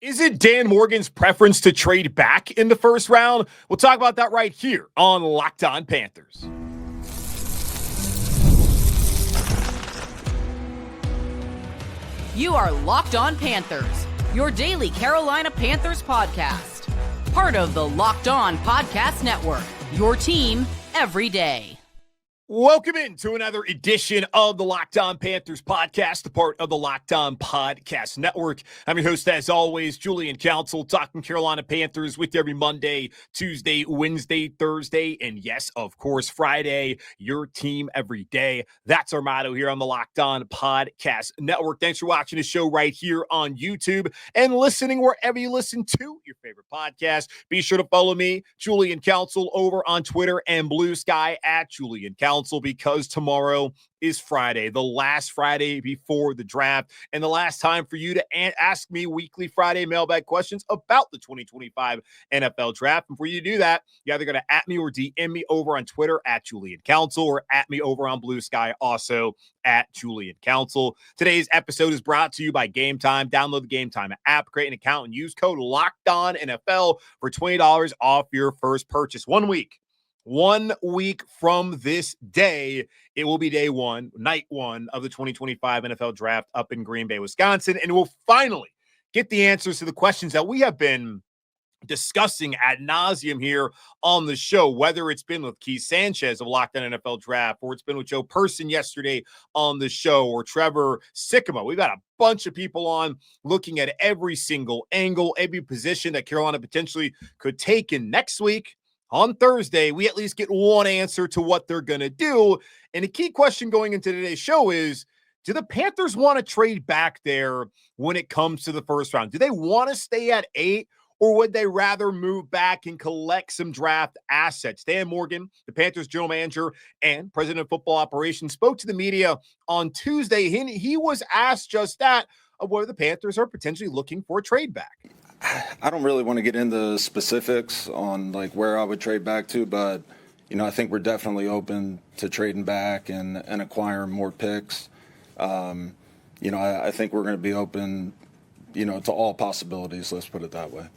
Is it Dan Morgan's preference to trade back in the first round? We'll talk about that right here on Locked On Panthers. You are Locked On Panthers, your daily Carolina Panthers podcast. Part of the Locked On Podcast Network, your team every day. Welcome into another edition of the Locked On Panthers podcast, a part of the Locked On Podcast Network. I'm your host, as always, Julian Council, talking Carolina Panthers with you every Monday, Tuesday, Wednesday, Thursday, and yes, of course, Friday, your team every day. That's our motto here on the Locked On Podcast Network. Thanks for watching the show right here on YouTube and listening wherever you listen to your favorite podcast. Be sure to follow me, Julian Council, over on Twitter and Blue Sky at Julian Council. Because tomorrow is Friday, the last Friday before the draft, and the last time for you to ask me weekly Friday mailbag questions about the 2025 NFL draft. And for you to do that, you either got to at me or DM me over on Twitter at Julian Council or at me over on Blue Sky, also at Julian Council. Today's episode is brought to you by Game Time. Download the Game Time app, create an account, and use code LOCKEDONNFL for $20 off your first purchase. 1 week from this day, it will be day one, night one of the 2025 NFL draft up in Green Bay, Wisconsin, and we'll finally get the answers to the questions that we have been discussing ad nauseum here on the show, whether it's been with Keith Sanchez of Locked On NFL Draft, or it's been with Joe Person yesterday on the show, or Trevor Sycamore. We've got a bunch of people on looking at every single angle, every position that Carolina potentially could take in next week. On Thursday, we at least get one answer to what they're going to do. And the key question going into today's show is, do the Panthers want to trade back there when it comes to the first round? Do they want to stay at 8, or would they rather move back and collect some draft assets? Dan Morgan, the Panthers general manager and president of football operations, spoke to the media on Tuesday. He was asked just that, of whether the Panthers are potentially looking for a trade back. I don't really want to get into specifics on like where I would trade back to, but I think we're definitely open to trading back and acquiring more picks. I think we're going to be open, to all possibilities. Let's put it that way.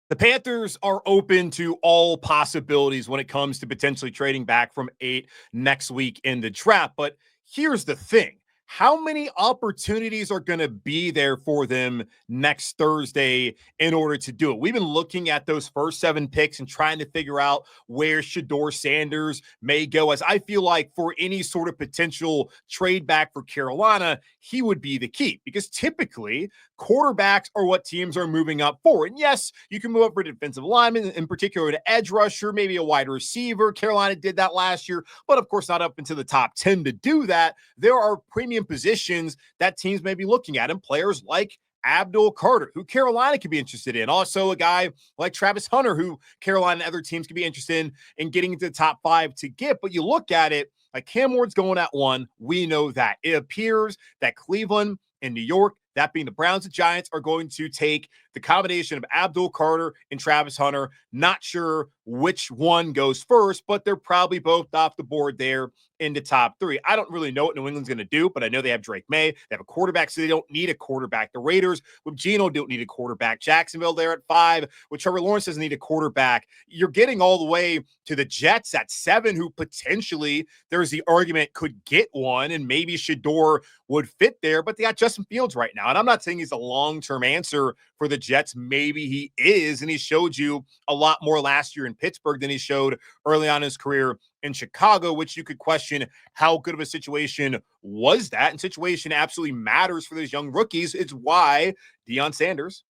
The Panthers are open to all possibilities when it comes to potentially trading back from 8 next week in the draft. But here's the thing. How many opportunities are going to be there for them next Thursday in order to do it? We've been looking at those first 7 picks and trying to figure out where Shedeur Sanders may go, as I feel like for any sort of potential trade back for Carolina, he would be the key, because typically quarterbacks are what teams are moving up for. And yes, you can move up for defensive lineman, in particular an edge rusher, maybe a wide receiver. Carolina did that last year, but of course not up into the top 10 to do that. There are premium positions that teams may be looking at, and players like Abdul Carter, who Carolina could be interested in. Also a guy like Travis Hunter, who Carolina and other teams could be interested in getting into the top 5 to get. But you look at it, like Cam Ward's going at 1. We know that. It appears that Cleveland and New York, that being the Browns and Giants, are going to take the combination of Abdul Carter and Travis Hunter. Not sure which one goes first, but they're probably both off the board there in the top 3. I don't really know what New England's going to do, but I know they have Drake May. They have a quarterback, so they don't need a quarterback. The Raiders with Geno don't need a quarterback. Jacksonville there at 5 with Trevor Lawrence doesn't need a quarterback. You're getting all the way to the Jets at 7, who potentially there's the argument could get one, and maybe Shedeur would fit there, but they got Justin Fields right now. And I'm not saying he's a long-term answer for the Jets. Maybe he is, and he showed you a lot more last year in Pittsburgh than he showed early on in his career in Chicago, which you could question how good of a situation was that. And situation absolutely matters for those young rookies. It's why Deion Sanders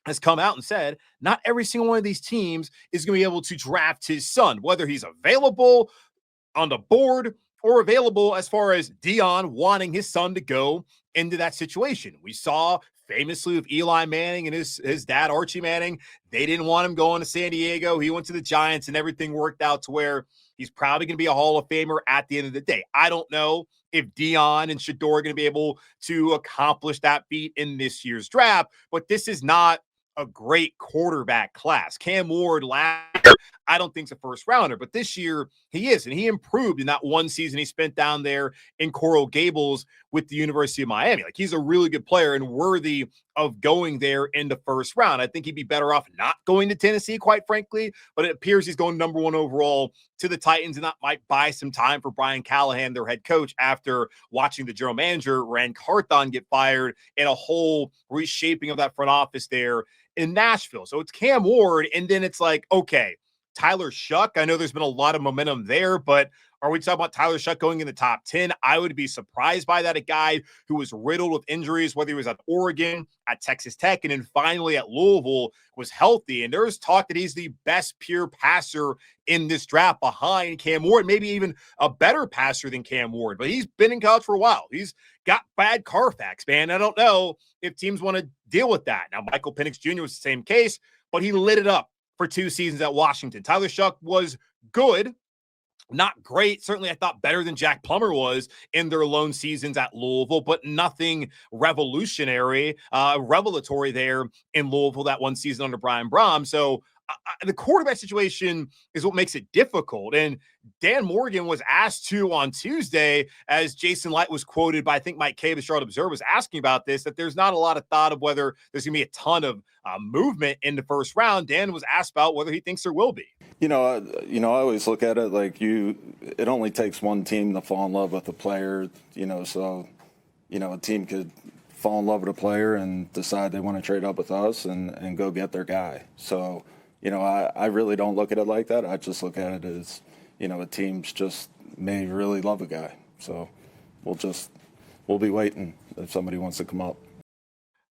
has come out and said not every single one of these teams is going to be able to draft his son, whether he's available on the board or available as far as Deion wanting his son to go into that situation. We saw famously with Eli Manning and his dad, Archie Manning, they didn't want him going to San Diego. He went to the Giants, and everything worked out to where he's probably going to be a Hall of Famer at the end of the day. I don't know if Deion and Shedeur are going to be able to accomplish that feat in this year's draft, but this is not a great quarterback class. Cam Ward last year, I don't think he's a first rounder, but this year he is, and he improved in that one season he spent down there in Coral Gables with the University of Miami. Like, he's a really good player and worthy of going there in the first round. I think he'd be better off not going to Tennessee, quite frankly, but it appears he's going number 1 overall to the Titans, and that might buy some time for Brian Callahan, their head coach, after watching the general manager, Rand Carthon, get fired and a whole reshaping of that front office there in Nashville. So it's Cam Ward, and then it's like, okay, Tyler Shuck. I know there's been a lot of momentum there, but are we talking about Tyler Shuck going in the top 10? I would be surprised by that. A guy who was riddled with injuries, whether he was at Oregon, at Texas Tech, and then finally at Louisville, was healthy. And there's talk that he's the best pure passer in this draft behind Cam Ward, maybe even a better passer than Cam Ward. But he's been in college for a while. He's got bad Carfax, man. I don't know if teams want to deal with that. Now, Michael Penix Jr. was the same case, but he lit it up for 2 seasons at Washington. Tyler Shuck was good, not great. Certainly, I thought better than Jack Plummer was in their lone seasons at Louisville, but nothing revelatory there in Louisville that one season under Brian Brom. So the quarterback situation is what makes it difficult. And Dan Morgan was asked to on Tuesday, as Jason Light was quoted by, I think, Mike Kay, the Charlotte Observer, was asking about this, that there's not a lot of thought of whether there's going to be a ton of movement in the first round. Dan was asked about whether he thinks there will be. I always look at it like it only takes one team to fall in love with a player, so a team could fall in love with a player and decide they want to trade up with us and go get their guy. So, I really don't look at it like that. I just look at it as, a team's just may really love a guy. So we'll be waiting if somebody wants to come up.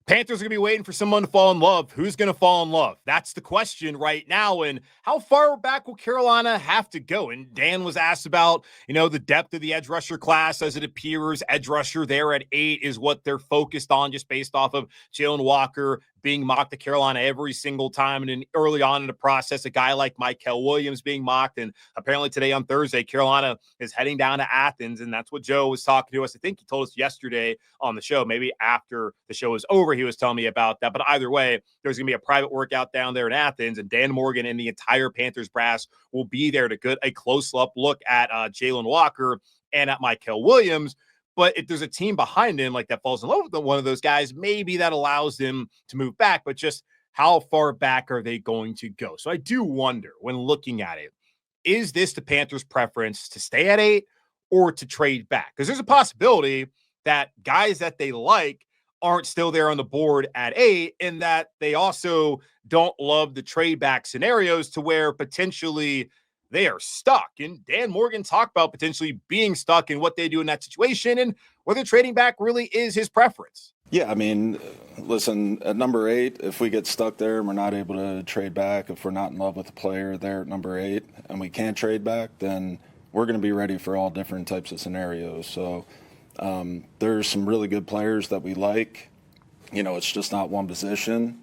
Panthers are going to be waiting for someone to fall in love. Who's going to fall in love? That's the question right now. And how far back will Carolina have to go? And Dan was asked about, the depth of the edge rusher class. As it appears, edge rusher there at 8 is what they're focused on, just based off of Jalen Walker being mocked to Carolina every single time. And then early on in the process, a guy like Mykel Williams being mocked. And apparently today on Thursday, Carolina is heading down to Athens. And that's what Joe was talking to us. I think he told us yesterday on the show, maybe after the show was over, he was telling me about that. But either way, there's going to be a private workout down there in Athens, and Dan Morgan and the entire Panthers brass will be there to get a close-up look at Jalen Walker and at Mykel Williams. But if there's a team behind him like that falls in love with one of those guys, maybe that allows them to move back. But just how far back are they going to go? So I do wonder, when looking at it, is this the Panthers' preference to stay at 8 or to trade back? Because there's a possibility that guys that they like aren't still there on the board at 8, and that they also don't love the trade back scenarios to where potentially they are stuck. And Dan Morgan talked about potentially being stuck in what they do in that situation and whether trading back really is his preference. Yeah, listen, at number 8, if we get stuck there and we're not able to trade back, if we're not in love with the player there at number 8 and we can't trade back, then we're going to be ready for all different types of scenarios. So there's some really good players that we like. It's just not one position.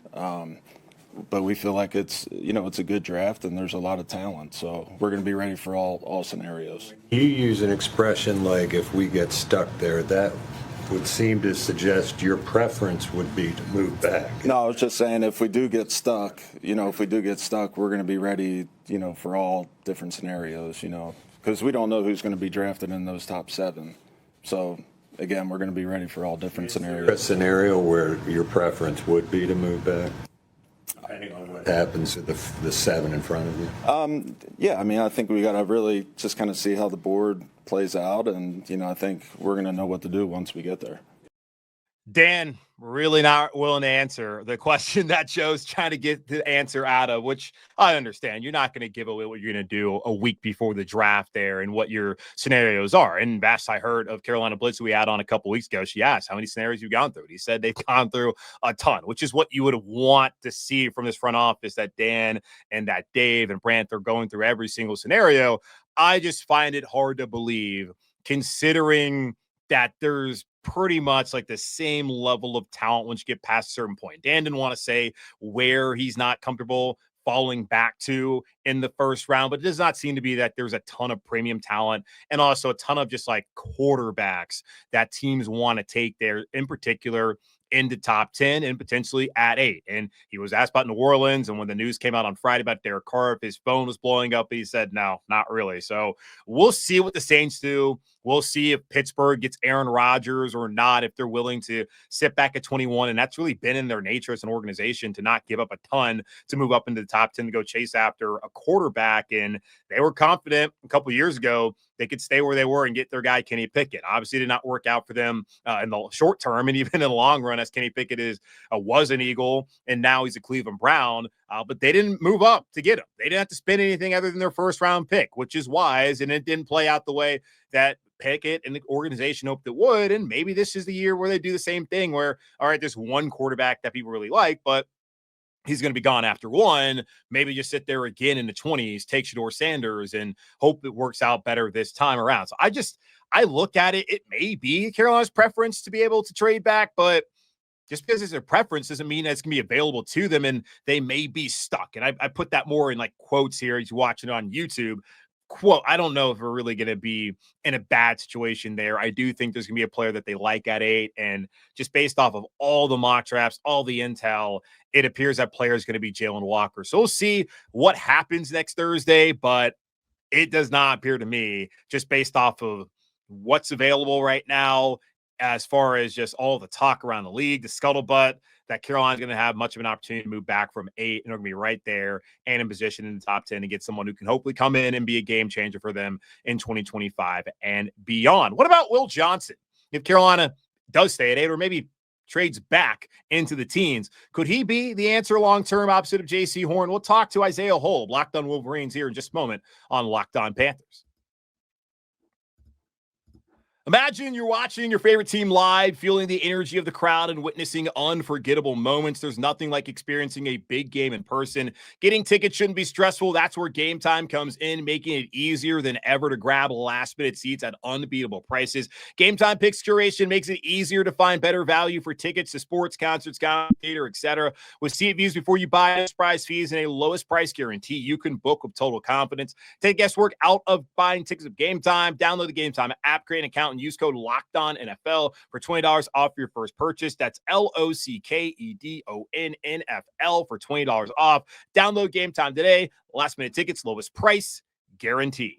But we feel like it's a good draft and there's a lot of talent. So we're going to be ready for all scenarios. You use an expression like if we get stuck there, that would seem to suggest your preference would be to move back. No, I was just saying if we do get stuck, we're going to be ready, for all different scenarios, because we don't know who's going to be drafted in those top 7. So, again, we're going to be ready for all different scenarios. A scenario where your preference would be to move back? Depending on what happens to the 7 in front of you? Yeah, I think we got to really just kind of see how the board plays out. And, I think we're going to know what to do once we get there. Dan, really not willing to answer the question that Joe's trying to get the answer out of, which I understand. You're not going to give away what you're going to do a week before the draft there and what your scenarios are. And Bass, I heard of Carolina Blitz, who we had on a couple weeks ago. She asked how many scenarios you've gone through. And he said they've gone through a ton, which is what you would want to see from this front office, that Dan and that Dave and Brandt are going through every single scenario. I just find it hard to believe, considering that there's pretty much like the same level of talent once you get past a certain point. Dan didn't want to say where he's not comfortable falling back to in the first round, but it does not seem to be that there's a ton of premium talent and also a ton of just like quarterbacks that teams want to take there, in particular into top 10 and potentially at 8. And he was asked about New Orleans. And when the news came out on Friday about Derek Carr, if his phone was blowing up, he said, no, not really. So we'll see what the Saints do. We'll see if Pittsburgh gets Aaron Rodgers or not, if they're willing to sit back at 21. And that's really been in their nature as an organization to not give up a ton to move up into the top 10 to go chase after a quarterback. And they were confident a couple of years ago they could stay where they were and get their guy Kenny Pickett. Obviously, it did not work out for them in the short term and even in the long run, as Kenny Pickett was an Eagle and now he's a Cleveland Brown. But they didn't move up to get him. They didn't have to spend anything other than their first round pick, which is wise. And it didn't play out the way that Pickett and the organization hoped it would. And maybe this is the year where they do the same thing where, all right, there's one quarterback that people really like, but he's going to be gone after one. Maybe just sit there again in the 20s, take Shedeur Sanders and hope it works out better this time around. So I look at it. It may be Carolina's preference to be able to trade back, but just because it's a preference doesn't mean that it's going to be available to them and they may be stuck. And I put that more in like quotes here. He's watching it on YouTube. Quote, I don't know if we're really going to be in a bad situation there. I do think there's going to be a player that they like at 8. And just based off of all the mock drafts, all the intel, it appears that player is going to be Jalen Walker. So we'll see what happens next Thursday, but it does not appear to me, just based off of what's available right now, as far as just all the talk around the league, the scuttlebutt, that Carolina's going to have much of an opportunity to move back from 8 and they're going to be right there and in position in the top 10 and get someone who can hopefully come in and be a game changer for them in 2025 and beyond. What about Will Johnson? If Carolina does stay at 8 or maybe trades back into the teens, could he be the answer long-term opposite of J.C. Horn? We'll talk to Isaiah Holb, Locked On Wolverines, here in just a moment on Locked On Panthers. Imagine you're watching your favorite team live, feeling the energy of the crowd and witnessing unforgettable moments. There's nothing like experiencing a big game in person. Getting tickets shouldn't be stressful. That's where Game Time comes in, making it easier than ever to grab last-minute seats at unbeatable prices. Game Time Picks curation makes it easier to find better value for tickets to sports, concerts, theater, etc. With seat views before you buy, lowest price fees, and a lowest price guarantee, you can book with total confidence. Take guesswork out of buying tickets of Game Time. Download the Game Time app, create an account, and use code LOCKEDONNFL for $20 off your first purchase. That's LOCKEDONNFL for $20 off. Download Game Time today. Last minute tickets, lowest price guaranteed.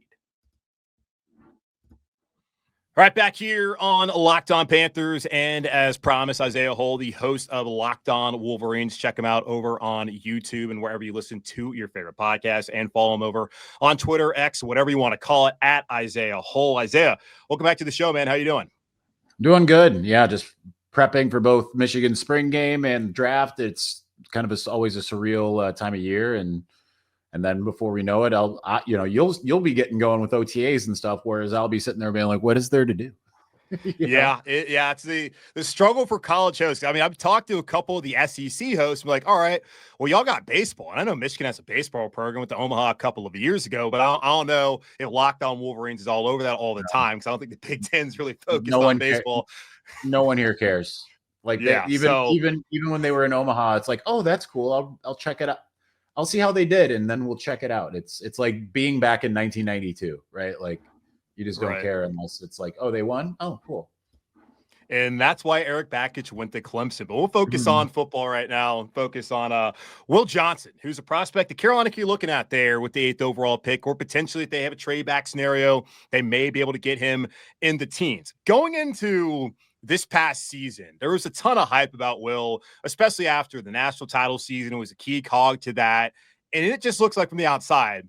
All right, back here on Locked On Panthers, and as promised, Isaiah Holb, the host of Locked On Wolverines. Check him out over on YouTube and wherever you listen to your favorite podcast, and follow him over on Twitter, X, whatever you want to call it, at Isaiah Holb. Isaiah, welcome back to the show, man. How you doing? Doing good. Yeah, just prepping for both Michigan spring game and draft. It's kind of always a surreal time of year, and then before we know it, you'll be getting going with OTAs and stuff, whereas I'll be sitting there being like, what is there to do? It's the struggle for college hosts. I mean, I've talked to a couple of the SEC hosts. I'm like, all right, well, y'all got baseball. And I know Michigan has a baseball program with the Omaha a couple of years ago, but I don't know if Locked On Wolverines is all over that all the time, because I don't think the Big Ten's really focused on baseball. No one here cares. Like, even when they were in Omaha, it's like, oh, that's cool. I'll check it out. I'll see how they did, and then we'll check it out. It's like being back in 1992, right? Like, you just don't care unless it's like, oh, they won? Oh, cool. And that's why Eric Bakich went to Clemson. But we'll focus on football right now and focus on Will Johnson, who's a prospect that Carolina could be looking at there with the 8th overall pick, or potentially if they have a trade back scenario, they may be able to get him in the teens. Going into this past season, there was a ton of hype about Will, especially after the national title season. It was a key cog to that. And it just looks like from the outside,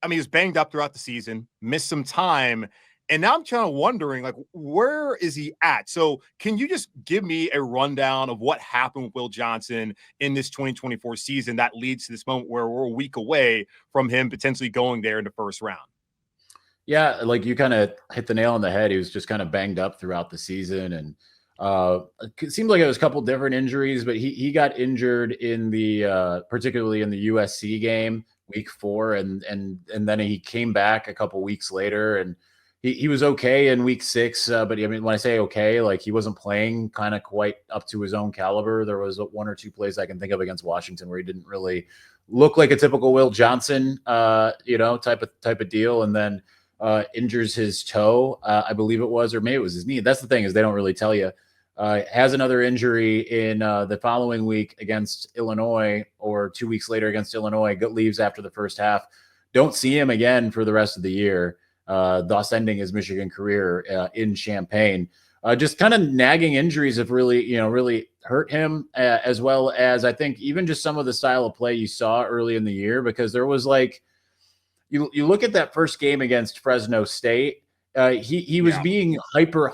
I mean, he was banged up throughout the season, missed some time. And now I'm kind of wondering, like, where is he at? So can you just give me a rundown of what happened with Will Johnson in this 2024 season that leads to this moment where we're a week away from him potentially going there in the first round? Yeah, like you kind of hit the nail on the head. He was just kind of banged up throughout the season, and it seemed like it was a couple different injuries, but he got injured in the particularly in the USC game, week 4, and then he came back a couple weeks later, and he was okay in week 6. But I mean, when I say okay, like he wasn't playing kind of quite up to his own caliber. There was 1 or 2 plays I can think of against Washington where he didn't really look like a typical Will Johnson, type of deal, and then injures his toe, I believe it was, or maybe it was his knee. That's the thing, is they don't really tell you. Has another injury in the following week against Illinois, or 2 weeks later against Illinois, leaves after the first half. Don't see him again for the rest of the year, thus ending his Michigan career in Champaign. Just kind of nagging injuries have really hurt him, as well as I think even just some of the style of play you saw early in the year, because there was like, you look at that first game against Fresno State, he was being hyper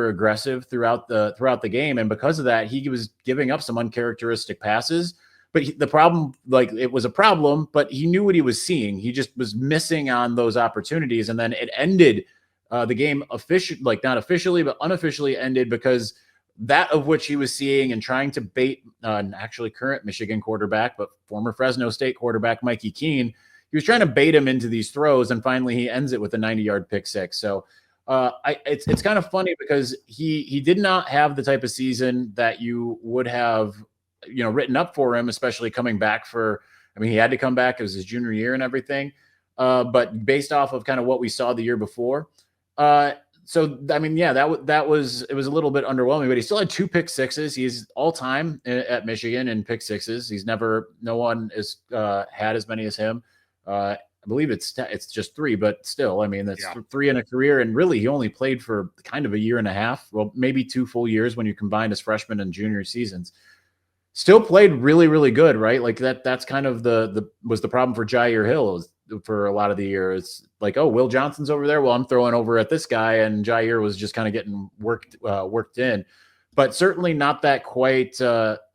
aggressive throughout the game, and because of that, he was giving up some uncharacteristic passes. But the problem, like, it was a problem, but he knew what he was seeing. He just was missing on those opportunities, and then it ended. The game not officially, but unofficially ended because that of which he was seeing and trying to bait actually current Michigan quarterback, but former Fresno State quarterback Mikey Keene. He was trying to bait him into these throws, and finally he ends it with a 90-yard pick six. So it's kind of funny because he did not have the type of season that you would have written up for him, especially coming back he had to come back. It was his junior year and everything. But based off of kind of what we saw the year before, it was a little bit underwhelming, but he still had 2 pick sixes. He's all time at Michigan in pick sixes. No one has had as many as him. I believe it's just 3, but still, that's 3 in a career. And really, he only played for kind of a year and a half. Well, maybe 2 full years when you combine his freshman and junior seasons. Still played really, really good, right? Like that's kind of was the problem for Jair Hill for a lot of the year. It's like, oh, Will Johnson's over there. Well, I'm throwing over at this guy, and Jair was just kind of getting worked in, but certainly not that quite,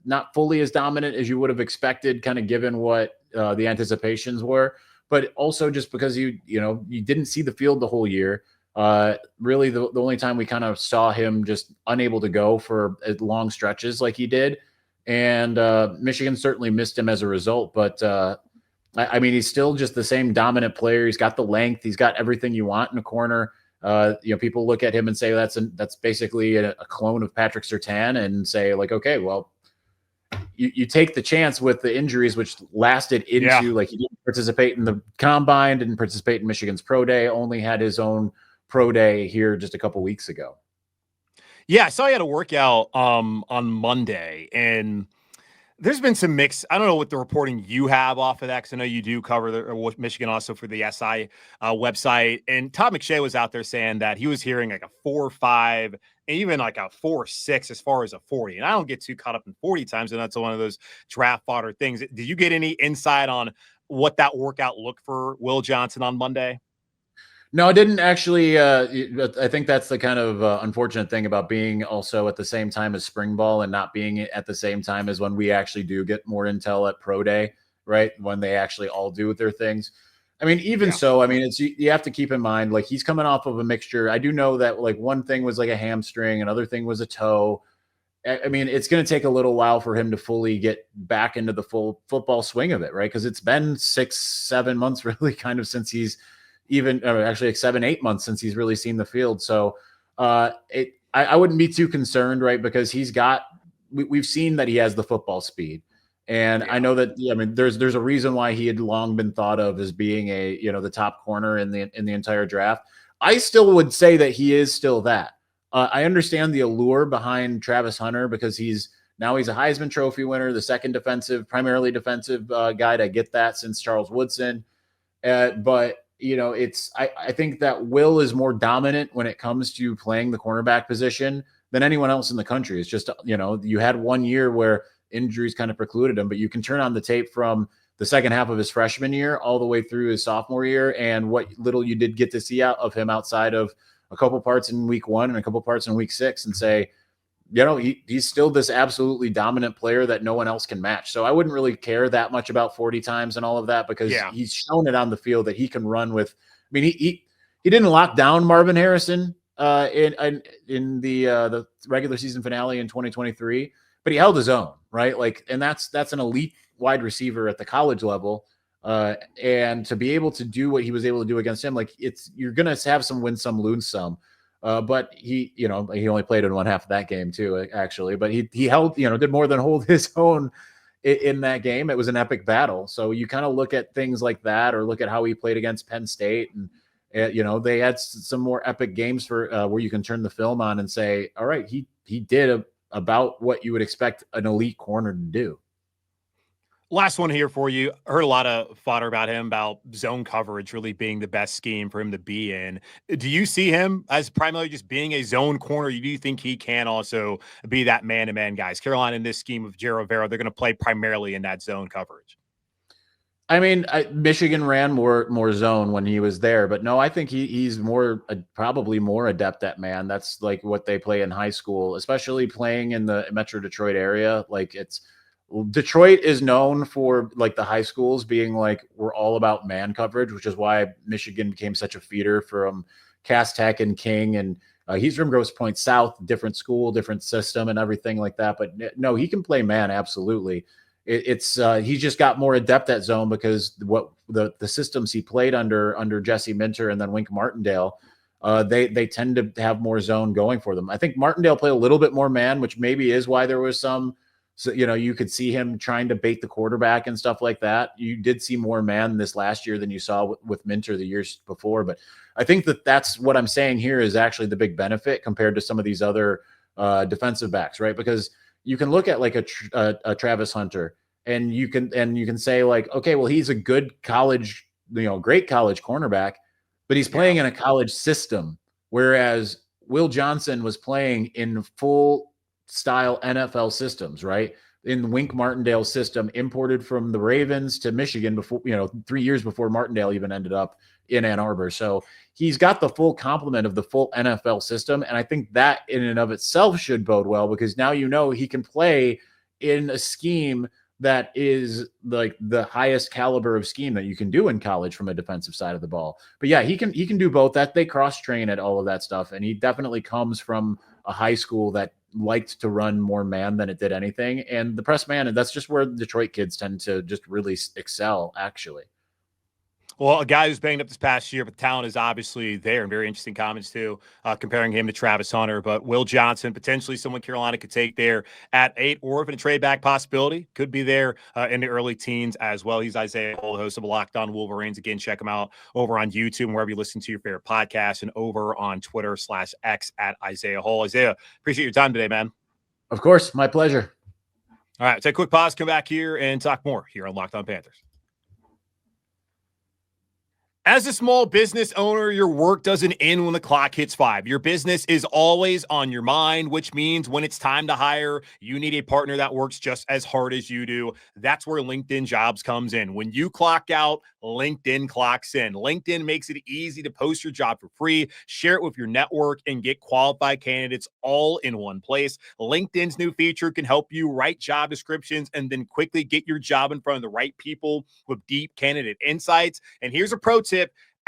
not fully as dominant as you would have expected, kind of given what the anticipations were. But also just because you didn't see the field the whole year. Really, the only time we kind of saw him just unable to go for long stretches like he did, and Michigan certainly missed him as a result. But he's still just the same dominant player. He's got the length. He's got everything you want in a corner. People look at him and say that's basically a clone of Patrick Surtain, and say like, okay, well, you take the chance with the injuries, which lasted into like he didn't participate in the combine, didn't participate in Michigan's pro day, only had his own pro day here just a couple weeks ago. Yeah, I saw he had a workout on Monday, and there's been some mix. I don't know what the reporting you have off of that, because I know you do cover Michigan also for the SI website. And Todd McShay was out there saying that he was hearing like a 4.5, and even like a 4.6 as far as a 40. And I don't get too caught up in 40 times, and that's one of those draft fodder things. Did you get any insight on what that workout looked for Will Johnson on Monday? No, I didn't actually. I think that's the kind of unfortunate thing about being also at the same time as spring ball and not being at the same time as when we actually do get more intel at pro day, right? When they actually all do their things. So, you have to keep in mind, like, he's coming off of a mixture. I do know that like one thing was like a hamstring, another thing was a toe. It's going to take a little while for him to fully get back into the full football swing of it, right? Because it's been 6-7 months really kind of since he's actually like 7-8 months since he's really seen the field. So I wouldn't be too concerned, right? Because we've seen that he has the football speed. And I know that, there's a reason why he had long been thought of as being the top corner in the entire draft. I still would say that he is still that. I understand the allure behind Travis Hunter because he's a Heisman Trophy winner, the second primarily defensive guy. I get that since Charles Woodson. But I think that Will is more dominant when it comes to playing the cornerback position than anyone else in the country. It's just, you had 1 year where injuries kind of precluded him, but you can turn on the tape from the second half of his freshman year all the way through his sophomore year, and what little you did get to see out of him outside of a couple parts in week 1 and a couple parts in week 6, and say, he's still this absolutely dominant player that no one else can match. So I wouldn't really care that much about 40 times and all of that, because he's shown it on the field that he can run with. He didn't lock down Marvin Harrison in the regular season finale in 2023, but he held his own, right? Like, and that's an elite wide receiver at the college level. And to be able to do what he was able to do against him, like, you're going to have some win some, lose some. But he only played in one half of that game too, actually. But he held, did more than hold his own in that game. It was an epic battle. So you kind of look at things like that, or look at how he played against Penn State, and they had some more epic games for where you can turn the film on and say, all right, he did about what you would expect an elite corner to do. Last one here for you. I heard a lot of fodder about him, about zone coverage really being the best scheme for him to be in. Do you see him as primarily just being a zone corner? Do you think he can also be that man-to-man guys? Carolina in this scheme of Jero Vera, they're going to play primarily in that zone coverage. I mean, Michigan ran more zone when he was there, but no, I think he's probably more adept at man. That's like what they play in high school, especially playing in the Metro Detroit area. Like Detroit is known for like the high schools being like, we're all about man coverage, which is why Michigan became such a feeder from Cass Tech and King. And he's from Grosse Pointe South, different school, different system and everything like that. But no, he can play man. Absolutely. He's just got more adept at zone because what the systems he played under Jesse Minter and then Wink Martindale, they tend to have more zone going for them. I think Martindale played a little bit more man, which maybe is why there was some. So, you could see him trying to bait the quarterback and stuff like that. You did see more man this last year than you saw with Minter the years before. But I think that's what I'm saying here is actually the big benefit compared to some of these other defensive backs, right? Because you can look at like a Travis Hunter and you can say like, okay, well, he's a good college, great college cornerback, but he's playing in a college system. Whereas Will Johnson was playing in full style NFL systems, right? In the Wink Martindale system, imported from the Ravens to Michigan before, 3 years before Martindale even ended up in Ann Arbor. So he's got the full complement of the full NFL system. And I think that in and of itself should bode well because now he can play in a scheme that is like the highest caliber of scheme that you can do in college from a defensive side of the ball. But yeah, he can do both. That they cross train at all of that stuff. And he definitely comes from a high school that liked to run more man than it did anything. And the press man, and that's just where Detroit kids tend to just really excel, actually. Well, a guy who's banged up this past year, but talent is obviously there, and very interesting comments too, comparing him to Travis Hunter. But Will Johnson, potentially someone Carolina could take there at 8, or if in a trade back possibility, could be there in the early teens as well. He's Isaiah Hole, host of Locked On Wolverines. Again, check him out over on YouTube and wherever you listen to your favorite podcast, and over on Twitter/X at Isaiah Hole. Isaiah, appreciate your time today, man. Of course, my pleasure. All right, take a quick pause, come back here and talk more here on Locked On Panthers. As a small business owner, your work doesn't end when the clock hits 5. Your business is always on your mind, which means when it's time to hire, you need a partner that works just as hard as you do. That's where LinkedIn Jobs comes in. When you clock out, LinkedIn clocks in. LinkedIn makes it easy to post your job for free, share it with your network, and get qualified candidates all in one place. LinkedIn's new feature can help you write job descriptions and then quickly get your job in front of the right people with deep candidate insights. And here's a pro tip.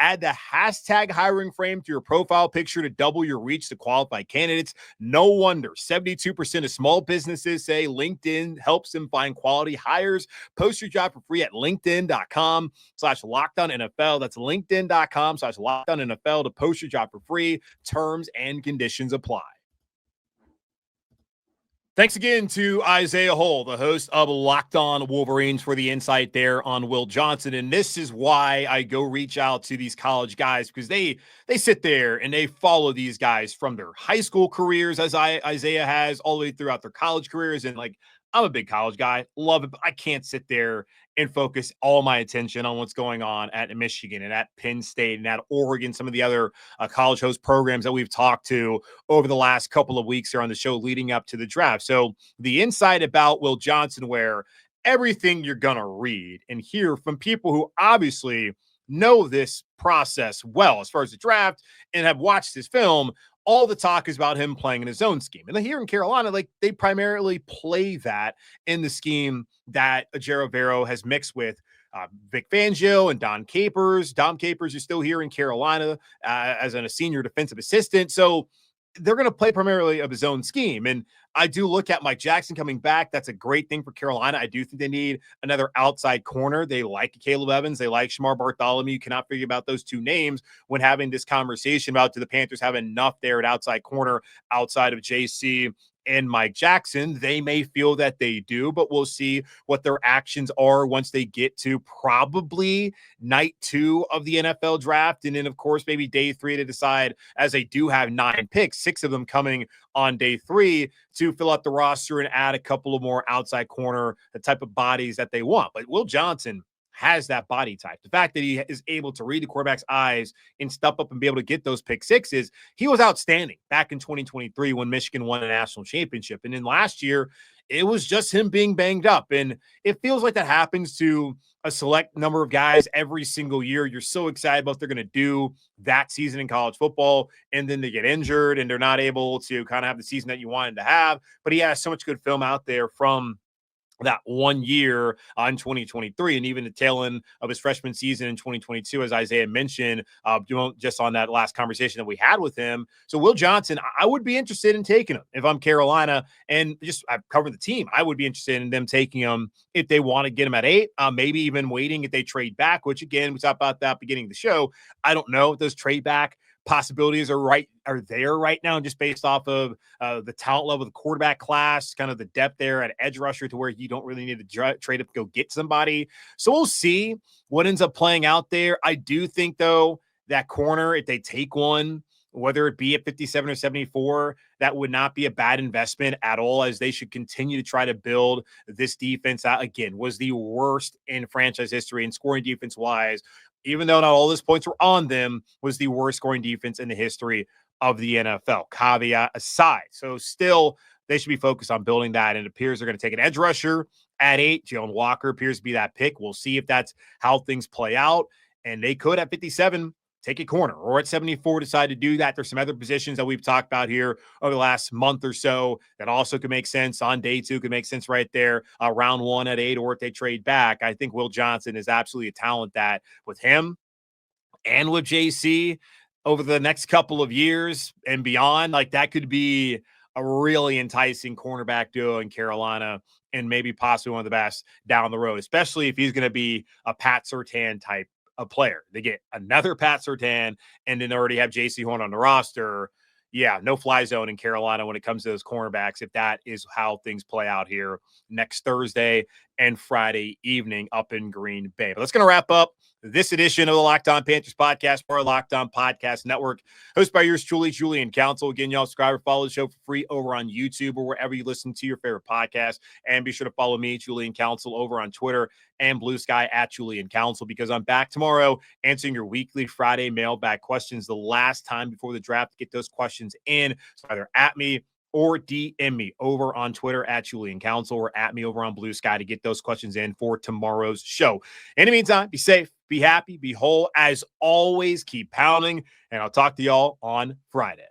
Add the hashtag hiring frame to your profile picture to double your reach to qualified candidates. No wonder 72% of small businesses say LinkedIn helps them find quality hires. Post your job for free at linkedin.com/LockedOnNFL. That's linkedin.com/LockedOnNFL to post your job for free. Terms and conditions apply. Thanks again to Isaiah Hole, the host of Locked On Wolverines, for the insight there on Will Johnson. And this is why I go reach out to these college guys, because they sit there and they follow these guys from their high school careers, as Isaiah has, all the way throughout their college careers. And like, I'm a big college guy, love it, but I can't sit there and focus all my attention on what's going on at Michigan and at Penn State and at Oregon, some of the other college host programs that we've talked to over the last couple of weeks here on the show leading up to the draft. So the insight about Will Johnson, where everything you're going to read and hear from people who obviously know this process well as far as the draft and have watched his film, all the talk is about him playing in his own scheme. And then here in Carolina, like, they primarily play that in the scheme that Ejiro Evero has mixed with Vic Fangio and Dom Capers. Dom Capers is still here in Carolina as a senior defensive assistant. So they're going to play primarily of his own scheme. And I do look at Mike Jackson coming back. That's a great thing for Carolina. I do think they need another outside corner. They like Caleb Evans. They like Shamar Bartholomew. You cannot figure about those two names when having this conversation about, do the Panthers have enough there at outside corner outside of JC and Mike Jackson. They may feel that they do, but we'll see what their actions are once they get to probably night 2 of the NFL draft. And then, of course, maybe day 3 to decide, as they do have 9 picks, 6 of them coming on day 3, to fill out the roster and add a couple of more outside corner, the type of bodies that they want. But Will Johnson has that body type. The fact that he is able to read the quarterback's eyes and step up and be able to get those pick sixes, he was outstanding back in 2023 when Michigan won a national championship. And then last year, it was just him being banged up. And it feels like that happens to a select number of guys every single year. You're so excited about what they're going to do that season in college football, and then they get injured and they're not able to kind of have the season that you wanted to have. But he has so much good film out there from that 1 year in 2023, and even the tail end of his freshman season in 2022, as Isaiah mentioned, just on that last conversation that we had with him. So Will Johnson, I would be interested in taking him if I'm Carolina, and just I've covered the team. I would be interested in them taking him if they want to get him at 8, maybe even waiting if they trade back, which again, we talked about that beginning of the show. I don't know if those trade back possibilities are there right now, just based off of the talent level of the quarterback class, kind of the depth there at edge rusher to where you don't really need to trade up to go get somebody. So we'll see what ends up playing out there. I do think, though, that corner, if they take one, whether it be at 57 or 74, that would not be a bad investment at all, as they should continue to try to build this defense out. Again, was the worst in franchise history and scoring defense wise, even though not all those points were on them, was the worst scoring defense in the history of the NFL, caveat aside. So still, they should be focused on building that. And it appears they're going to take an edge rusher at 8. Jalen Walker appears to be that pick. We'll see if that's how things play out. And they could, at 57, take a corner, or at 74 decide to do that. There's some other positions that we've talked about here over the last month or so that also could make sense on day 2, could make sense right there, round 1 at 8, or if they trade back. I think Will Johnson is absolutely a talent that with him and with JC over the next couple of years and beyond, like that could be a really enticing cornerback duo in Carolina, and maybe possibly one of the best down the road, especially if he's going to be a Pat Surtain type a player. They get another Pat Surtain and then already have JC Horn on the roster. Yeah, no fly zone in Carolina when it comes to those cornerbacks, if that is how things play out here next Thursday and Friday evening up in Green Bay. But that's going to wrap up this edition of the Locked On Panthers podcast for our Locked On Podcast Network, hosted by yours truly, Julian Council. Again, y'all subscribe or follow the show for free over on YouTube or wherever you listen to your favorite podcast. And be sure to follow me, Julian Council, over on Twitter and Blue Sky at Julian Council, because I'm back tomorrow answering your weekly Friday mailbag questions. The last time before the draft to get those questions in, so either at me or DM me over on Twitter at Julian Council, or at me over on Blue Sky to get those questions in for tomorrow's show. In the meantime, be safe, be happy, be whole. As always, keep pounding, and I'll talk to y'all on Friday.